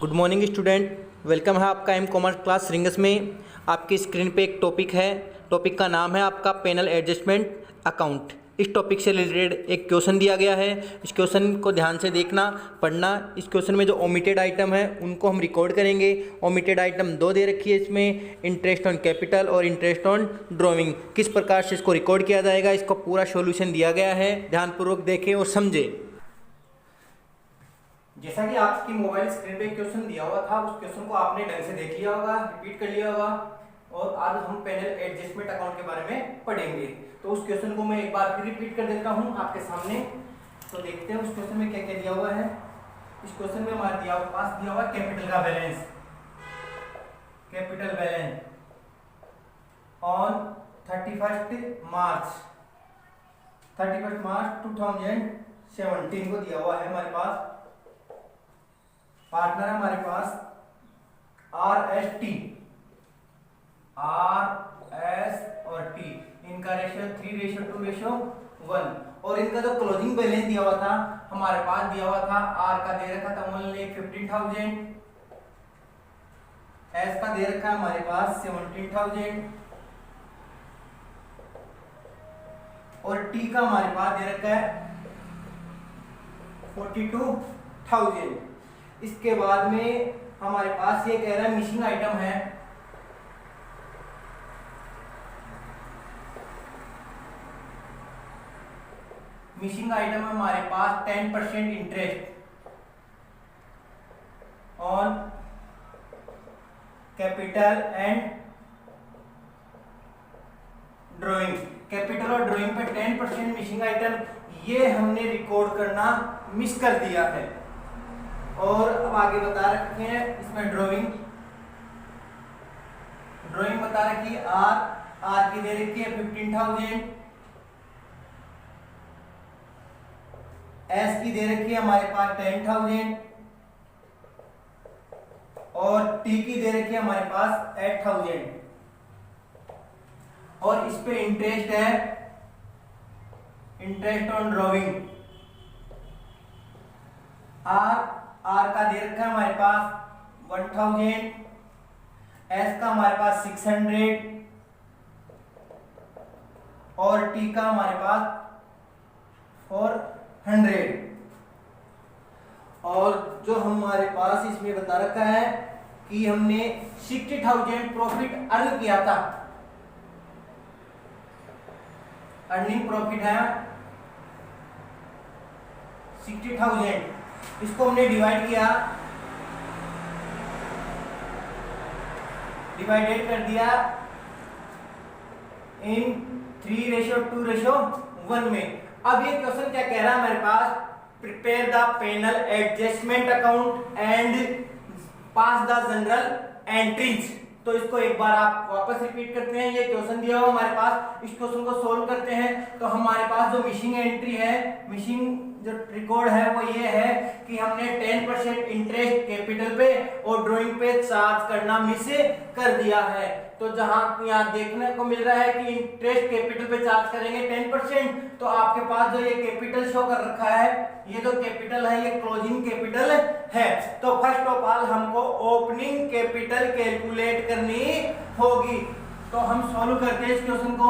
Good morning student, welcome है आपका M commerce class rings में। आपकी स्क्रीन पे एक टॉपिक है, टॉपिक का नाम है आपका पैनल एडजस्टमेंट अकाउंट। इस टॉपिक से रिलेटेड एक क्वेश्चन दिया गया है। इस क्वेश्चन को ध्यान से देखना, पढ़ना। इस क्वेश्चन में जो ओमिटेड आइटम है उनको हम रिकॉर्ड करेंगे। ओमिटेड आइटम दो दे रखी है इसमें, इंटरेस्ट ऑन कैपिटल और इंटरेस्ट ऑन ड्राइंग। किस प्रकार से इसको रिकॉर्ड किया जाएगा, इसका पूरा सॉल्यूशन दिया गया है। ध्यानपूर्वक देखें और समझें। जैसा कि आपकी मोबाइल स्क्रीन पे क्वेश्चन दिया हुआ था, उस क्वेश्चन को आपने ढंग से देख लिया होगा, रिपीट कर लिया होगा। और आज हम पैनल एडजस्टमेंट अकाउंट के बारे में पढ़ेंगे। तो उस क्वेश्चन को मैं एक बार फिर रिपीट कर देता हूं आपके सामने। तो देखते हैं उस क्वेश्चन में क्या क्या दिया हुआ है। इस क्वेश्चन में हमारे पास दिया हुआ कैपिटल का balance, capital balance on 31 March 2017 को दिया हुआ है हमारे पास। पार्टनर है हमारे पास RS और T, इनका रेशियो 3:2:1। और इनका जो क्लोजिंग बैलेंस दिया हुआ था हमारे पास, दिया हुआ था R का दे रखा था 1,15,000, S का दे रखा है हमारे पास 17,000 और T का हमारे पास दे रखा है 42,000। इसके बाद में हमारे पास ये कह रहा है मिसिंग आइटम है, मिसिंग आइटम है हमारे पास 10% interest on capital and drawing. Capital और ड्राइंग पे 10% मिसिंग आइटम, ये हमने रिकॉर्ड करना मिस कर दिया है। और अब आगे बता रखे हैं इसमें ड्राइंग बता रखी है। आर की दे रखी है 15,000, एस की दे रखी है हमारे पास 10,000 और टी की दे रखी है हमारे पास 8,000। और इस पे इंटरेस्ट है, इंटरेस्ट ऑन ड्राइंग। आर का दे रखा है हमारे पास 1,000, एस का हमारे पास 600 और टी का हमारे पास 400। और जो हमारे पास इसमें बता रखा है कि हमने 60,000 प्रॉफिट अर्न किया था। अर्निंग प्रॉफिट है 60,000। इसको हमने डिवाइड किया, डिवाइडेड कर दिया इन 3:2:1 में। अब ये क्वेश्चन क्या कह रहा है हमारे पास, prepare the panel adjustment account and pass the general entries. तो इसको एक बार आप वापस रिपीट करते हैं। ये क्वेश्चन दिया हुआ हमारे पास, इस क्वेश्चन को सोल्व करते हैं। तो हमारे पास जो मिसिंग एंट्री है, मिसिंग जो रिकॉर्ड है वो ये है कि हमने 10% इंटरेस्ट कैपिटल पे और ड्राइंग पे चार्ज करना मिस कर दिया है। तो जहां यहाँ देखने को मिल रहा है कि इंटरेस्ट कैपिटल पे चार्ज करेंगे 10%, तो आपके पास जो ये कैपिटल शो कर रखा है, ये जो कैपिटल है ये क्लोजिंग कैपिटल है। तो फर्स्ट ऑफ ऑल हमको ओपनिंग कैपिटल कैलकुलेट करनी होगी। तो हम सॉल्व करते हैं इस क्वेश्चन को।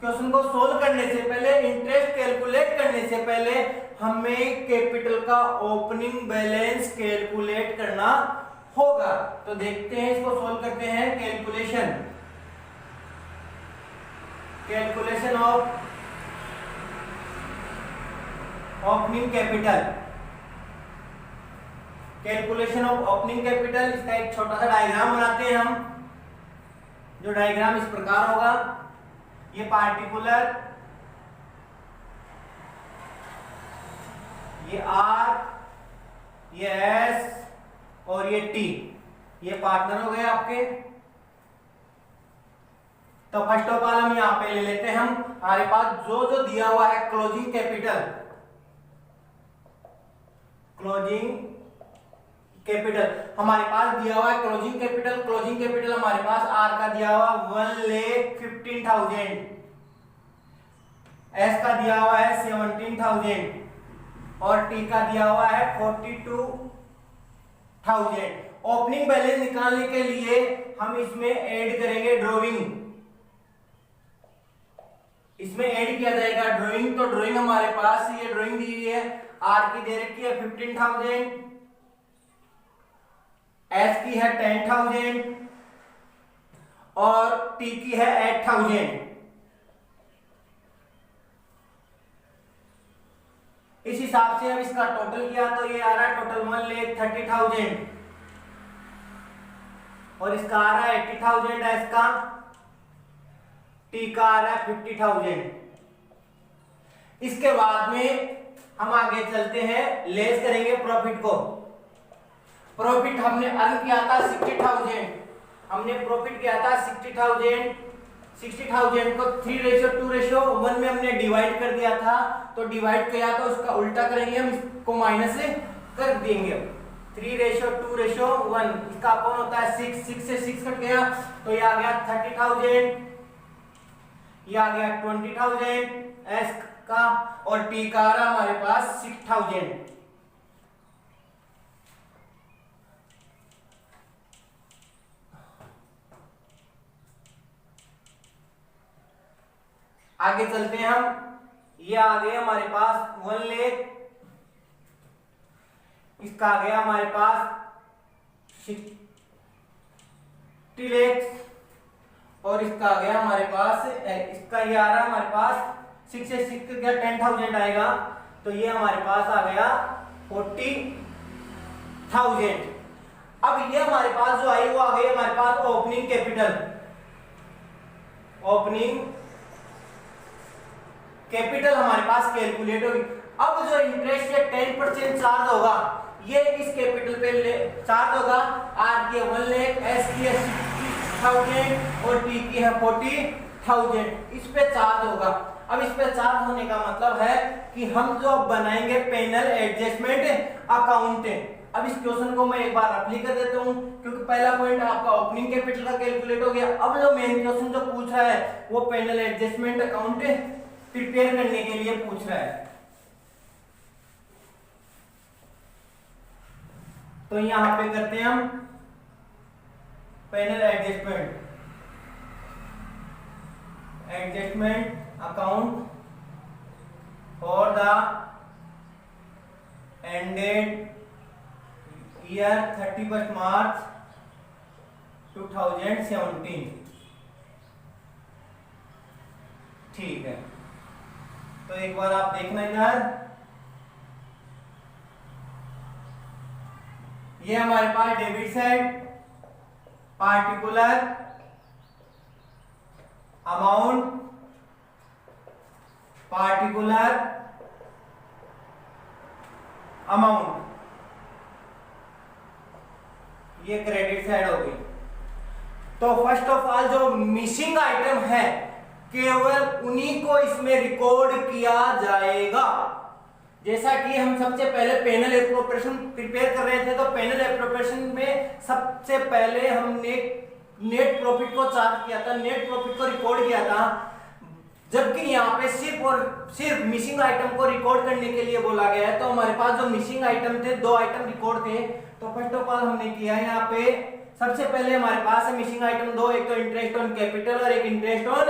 क्वेश्चन को सोल्व करने से पहले, इंटरेस्ट कैलकुलेट करने से पहले हमें कैपिटल का ओपनिंग बैलेंस कैलकुलेट करना होगा। तो देखते हैं, इसको सोल्व करते हैं। Calculation of opening capital, calculation of opening capital. इसका एक छोटा सा डायग्राम बनाते हैं हम। जो डायग्राम इस प्रकार होगा, ये पार्टिकुलर, ये आर, ये एस और ये टी, ये पार्टनर हो गए आपके। तो फर्स्ट ऑफ ऑल हम यहां पे ले लेते हैं हम हमारे पास जो जो दिया हुआ है क्लोजिंग कैपिटल, क्लोजिंग कैपिटल हमारे पास दिया हुआ है क्लोजिंग कैपिटल। क्लोजिंग कैपिटल हमारे पास आर का दिया हुआ 1,15,000, एस का दिया हुआ है 17,000 और टी का दिया हुआ है 42,000। 1000। ओपनिंग बैलेंस निकालने के लिए हम इसमें ऐड करेंगे ड्रॉइंग, इसमें ऐड किया जाएगा ड्राइंग। तो ड्राइंग हमारे पास ये ड्राइंग दी हुई है, आर की दे रखी है 15,000, एस की है 10,000 और टी की है 8,000। इस हिसाब से अब इसका टोटल किया तो ये आ रहा है टोटल 1,30,000 और इसका आ रहा है 80,000 एस का, टी का आ रहा है 50,000। इसके बाद में हम आगे चलते हैं, लेस करेंगे प्रॉफिट को। प्रॉफिट हमने अर्न किया था 60,000, हमने प्रॉफिट किया था 60,000। 60,000 को 3:2:1 में हमने डिवाइड कर दिया था, तो डिवाइड किया तो उसका उल्टा करेंगे, हम इसको माइनस कर देंगे। 3:2:1 इसका कौन होता है 6, 6 से 6 कट गया तो ये आ गया 30,000, ये आ गया 20,000 एस का और टी का आ रहा हमारे पास 6,000। आगे चलते हैं हम, ये आ गया हमारे पास 1 लाख, इसका आ गया हमारे पास 60 लाख और इसका आ गया हमारे पास, इसका ये आ रहा है हमारे पास 6 से 6 का 10,000 आएगा तो ये हमारे पास आ गया 40,000। अब ये हमारे पास जो आई वो आ गई हमारे पास ओपनिंग कैपिटल। ओपनिंग कैपिटल हमारे पास कैलकुलेट होगी। अब जो इंटरेस्ट से 10% चार्ज होगा ये इस कैपिटल पे चार्ज होगा, आर की 1 लाख, एस की 60,000 और टी की है 40,000, इस पे चार्ज होगा। अब इस पे चार्ज होने का मतलब है कि हम जो बनाएंगे पेनल एडजस्टमेंट अकाउंट। अब इस क्वेश्चन को मैं एक बार रफली कर देता हूं क्योंकि पहला पॉइंट आपका ओपनिंग कैपिटल का कैलकुलेट हो गया। अब जो मेन क्वेश्चन जो पूछ रहा है वो पेनल एडजस्टमेंट अकाउंट प्रिपेयर करने के लिए पूछ रहा है। तो यहां पे करते हैं हम panel adjustment account for the ended year 31 March 2017। ठीक है, तो एक बार आप देखना इधर, ये हमारे पास debit side, particular amount, particular amount, ये क्रेडिट साइड हो गई। तो फर्स्ट ऑफ ऑल जो मिसिंग आइटम है केवल उन्हीं को इसमें रिकॉर्ड किया जाएगा। जैसा कि हम सबसे पहले पेनल एप्रोप्रिएशन प्रिपेयर कर रहे थे तो पेनल एप्रोप्रिएशन में सबसे पहले हमने नेट प्रॉफिट को चार्ट किया था, नेट प्रॉफिट को रिकॉर्ड किया था, जबकि यहाँ पे सिर्फ मिसिंग आइटम को रिकॉर्ड करने के लिए बोला गया है। तो हमारे पास जो मिसिंग आइटम थे, 2 आइटम रिकॉर्ड थे। तो फर्स्ट ऑफ ऑल हमने किया है यहाँ पे सबसे पहले हमारे पास है मिसिंग आइटम 2, एक तो इंटरेस्ट ऑन कैपिटल और एक इंटरेस्ट ऑन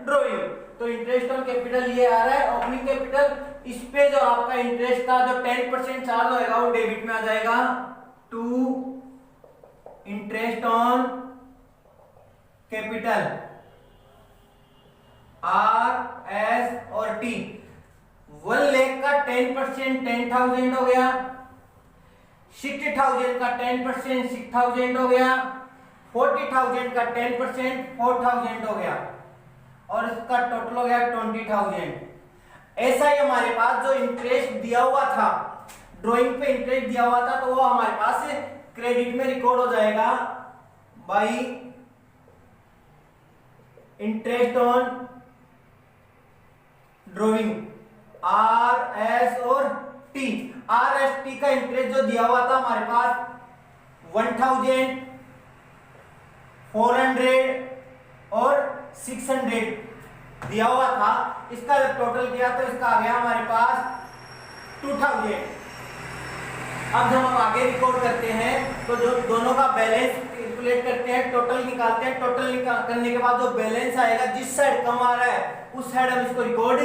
ड्रॉइंग। तो इंटरेस्ट ऑन कैपिटल ये आ रहा है ओपनिंग कैपिटल, इस पे जो आपका इंटरेस्ट था जो 10% चार्ज होएगा वो डेबिट में आ जाएगा to interest on capital R S और टी। 1 लाख का 10% 10,000 हो गया, 60,000 का 10% 6,000 हो गया, 40,000 का 10% 4,000 हो गया और इसका टोटल हो गया 20,000। ऐसा ही हमारे पास जो इंटरेस्ट दिया हुआ था, ड्राइंग पे इंटरेस्ट दिया हुआ था तो वो हमारे पास क्रेडिट में रिकॉर्ड हो जाएगा by interest on drawing are S और टी। आर एस टी का इंटरेस्ट जो दिया हुआ था हमारे पास 1,000, 400 और 600 दिया हुआ था। इसका जब टोटल किया तो इसका आ गया हमारे पास 2,000। अब जब हम आगे रिकॉर्ड करते हैं तो जो दोनों का बैलेंस कैलकुलेट करते हैं, टोटल निकालते हैं, टोटल करने के बाद जो बैलेंस आएगा जिस साइड कम आ रहा है उस साइड हम इसको रिकॉर्ड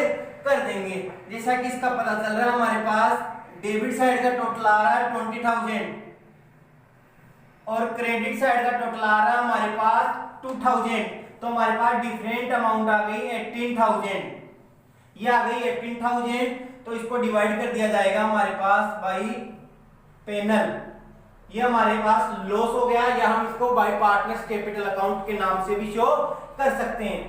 कर देंगे। जैसा कि इसका पता चल रहा है हमारे पास डेबिट साइड का टोटल आ रहा है 20,000 और क्रेडिट साइड का टोटल आ रहा है हमारे पास 2,000, तो हमारे पास डिफरेंट अमाउंट आ गई 18,000। ये आ गई 18,000, तो इसको डिवाइड कर दिया जाएगा हमारे पास बाई पैनल। ये हमारे पास लॉस हो गया, या हम इसको बाय पार्टनर्स कैपिटल अकाउंट के नाम से भी शो कर सकते हैं।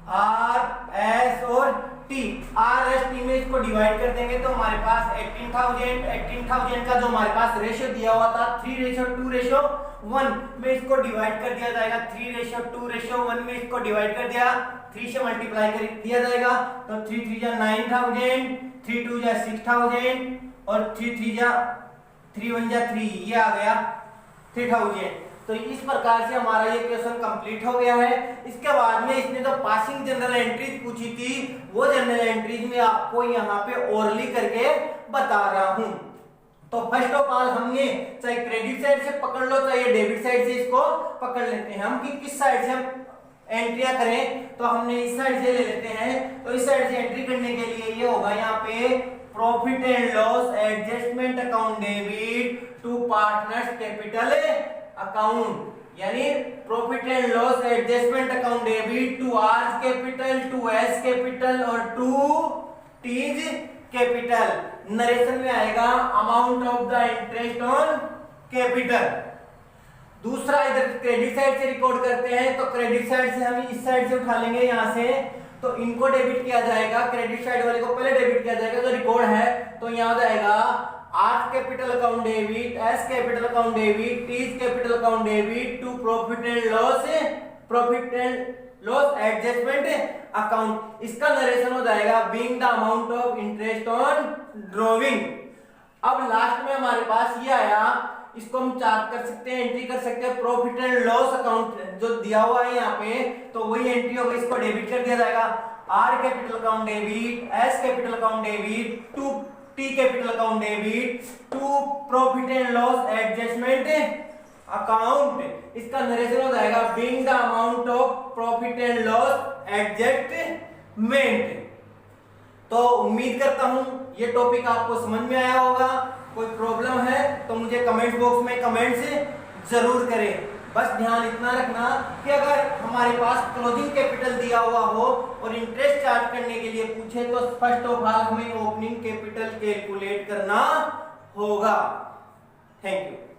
आर एस और टी, आर एस टी में इसको डिवाइड कर देंगे तो हमारे पास 18,000 का जो हमारे पास रेशियो दिया हुआ था 3:2:1 में इसको डिवाइड कर दिया जाएगा। 3:2:1 में इसको डिवाइड कर दिया, 3 से मल्टीप्लाई कर दिया जाएगा तो 3 3 जा 9,000, 3 2 जा 6,000 और 3 3 जा 3 1 जा 3, ये आ गया 3,000। तो इस प्रकार से हमारा ये क्वेश्चन कंप्लीट हो गया है। इसके बाद में इसने जो पासिंग जनरल एंट्रीज पूछी थी वो जनरल एंट्रीज में आपको यहाँ पे ओरली करके बता रहा हूं। तो फर्स्ट ऑफ ऑल हमने चाहे क्रेडिट साइड से पकड़ लो चाहे डेबिट साइड से इसको पकड़ लेते हैं हम कि किस साइड से हम एंट्रियां करें, तो हमने इस साइड से ले लेते हैं। तो इस साइड से एंट्री करने के लिए ये होगा यहाँ पे profit and loss adjustment account debit to partners capital account, यानी profit and loss adjustment account debit to R capital, to S capital और टू टीज कैपिटल। नरेशन में आएगा amount of the interest on capital. दूसरा इधर credit side से record करते हैं, तो क्रेडिट साइड से हम इस साइड से उठा लेंगे यहां से, तो इनको डेबिट किया जाएगा, क्रेडिट साइड वाले को पहले डेबिट किया जाएगा जो रिकॉर्ड है, तो यहां जाएगा R capital account debit, S capital account debit, T's capital account debit to profit and loss adjustment account. इसका नरेशन हो जाएगा being the amount of interest on drawing. अब लास्ट में हमारे पास ये आया, इसको हम चार्ट कर सकते हैं, एंट्री कर सकते हैं प्रॉफिट एंड लॉस अकाउंट जो दिया हुआ है यहाँ पे, तो वही एंट्री होगी, इसको डेबिट कर दिया जाएगा। R capital account debit, S capital account debit to T capital account debit to profit and loss adjustment account. इसका नरेशन हो जाएगा being the amount of profit and loss adjustment. तो उम्मीद करता हूं ये टॉपिक आपको समझ में आया होगा। कोई प्रॉब्लम है तो मुझे कमेंट बॉक्स में कमेंट्स जरूर करें। बस ध्यान इतना रखना कि अगर हमारे पास क्लोजिंग कैपिटल दिया हुआ हो और इंटरेस्ट चार्ज करने के लिए पूछे तो फर्स्ट ऑफ ऑल हमें ओपनिंग कैपिटल कैलकुलेट करना होगा। Thank you.